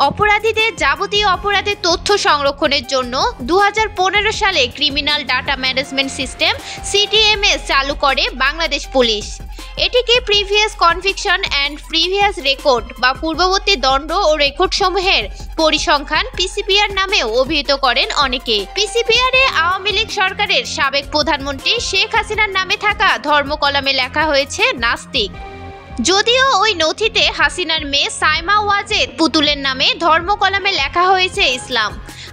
অপরাধীদের যাবতীয় অপরাধের তথ্য সংরক্ষণের জন্য 2015 সালে criminal data management system CDMS চালু করে বাংলাদেশ পুলিশ। এটিকে previous conviction and previous record বা পূর্ববর্তী দণ্ড ও রেকর্ড সমূহের পরিসংখ্যান পিসিপিআর নামেও অভিহিত করেন অনেকে। পিসিপিআরে আওয়ামী লীগ সরকারের সাবেক প্রধানমন্ত্রী শেখ হাসিনার নামে থাকা ধর্মকলামে লেখা হয়েছে নাস্তিক। যদিও ওই নথিতে হাসিনার মেয়ে সাইমা ওয়াজেদ পুতুলের নামে ধর্মকলামে লেখা হয়েছে ইসলাম,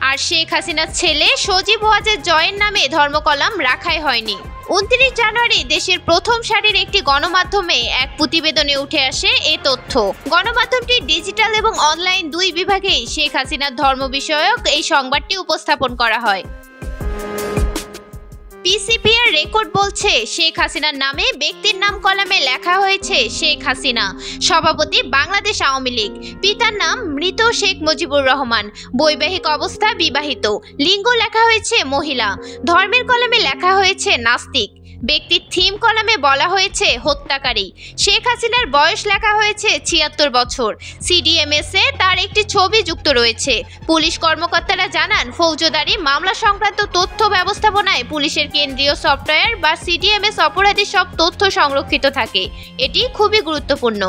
আর শেখ হাসিনার ছেলে সজীব ওয়াজেদ জয়ের নামে ধর্মকলাম রাখাই হয়নি। 29 জানুয়ারি দেশের প্রথম সারির একটি গণমাধ্যমে এক প্রতিবেদনে উঠে আসে এই তথ্য। গণমাধ্যমটি ডিজিটাল এবং অনলাইন দুই বিভাগেই শেখ হাসিনার ধর্ম বিষয়ক এই সংবাদটি উপস্থাপন করা হয়। পিসিপিআর রেকর্ড বলছে শেখ হাসিনার নামে ব্যক্তির নাম কলামে লেখা হয়েছে শেখ হাসিনা, সভাপতি বাংলাদেশ আওয়ামী লীগ, পিতার নাম মৃত শেখ মুজিবুর রহমান, বৈবাহিক অবস্থা বিবাহিত, লিঙ্গ লেখা হয়েছে মহিলা, ধর্মের কলামে লেখা হয়েছে নাস্তিক, ব্যক্তির থিম কলামে বলা হয়েছে হত্যাকারী, শেখ হাসিনার বয়স লেখা হয়েছে 76 বছর। সিডিএমএস-এ তার একটি ছবি যুক্ত রয়েছে। পুলিশ কর্মকর্তারা জানান, ফৌজদারি মামলা সংক্রান্ত তথ্য ব্যবস্থাপনায় পুলিশের কেন্দ্রীয় সফটওয়্যার বা সিডিএমএস অপরাধী সব তথ্য সংরক্ষিত থাকে। এটি খুবই গুরুত্বপূর্ণ।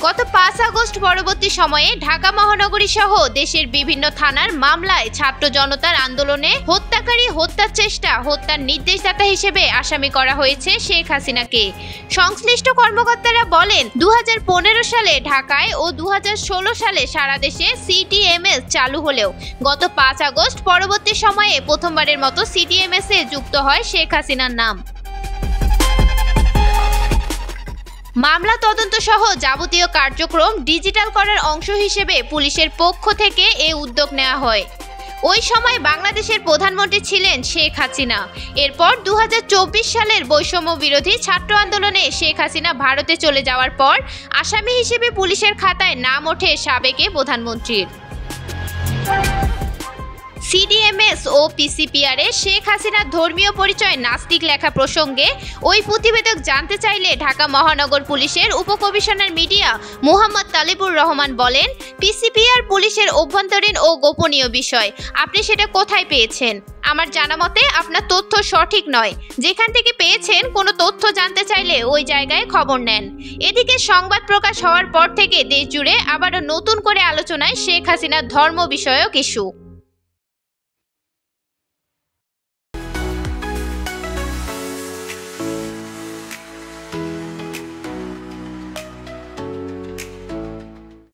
গত 5 আগস্ট পরবর্তী সময়ে ঢাকা মহানগরী সহ দেশের বিভিন্ন থানার মামলায় ছাত্র জনতার আন্দোলনে হত্যাকারী, হত্যার চেষ্টা, হত্যার নির্দেশদাতা হিসেবে আসামি করা হয়েছে শেখ হাসিনাকে। সংশ্লিষ্ট কর্মকর্তারা বলেন, 2015 সালে ঢাকায় ও 2016 সালে সারা দেশে সিডিএমএস চালু হলেও গত 5 আগস্ট পরবর্তী সময়ে প্রথমবারের মতো সিডিএমএস-এ যুক্ত হয় শেখ হাসিনার নাম। মামলা তদন্ত সহ যাবতীয় কার্যক্রম ডিজিটাল করার অংশ হিসেবে পুলিশের পক্ষ থেকে এই উদ্যোগ নেওয়া হয়। ওই সময় বাংলাদেশের প্রধানমন্ত্রী ছিলেন শেখ হাসিনা। এরপর 2024 সালের বৈষম্য বিরোধী ছাত্র আন্দোলনে শেখ হাসিনা ভারতে চলে যাওয়ার পর আসামি হিসেবে পুলিশের খাতায় নাম ওঠে সাবেক প্রধানমন্ত্রীর। সিডিএমএস ও পিসিপিআরে শেখ হাসিনার ধর্মীয় পরিচয় নাস্তিক লেখা প্রসঙ্গে ওই প্রতিবেদক জানতে চাইলে ঢাকা মহানগর পুলিশের উপকমিশনার মিডিয়া মোহাম্মদ তালিবুর রহমান বলেন, পিসিপিআর পুলিশের অভ্যন্তরীণ ও গোপনীয় বিষয়। আপনি সেটা কোথায় পেয়েছেন? আমার জানা মতে আপনার তথ্য সঠিক নয়। যেখান থেকে পেয়েছেন কোনো তথ্য জানতে চাইলে ওই জায়গায় খবর নেন। এদিকে সংবাদ প্রকাশ হওয়ার পর থেকে দেশ জুড়ে আবারও নতুন করে আলোচনায় শেখ হাসিনার ধর্ম বিষয়ক ইস্যু।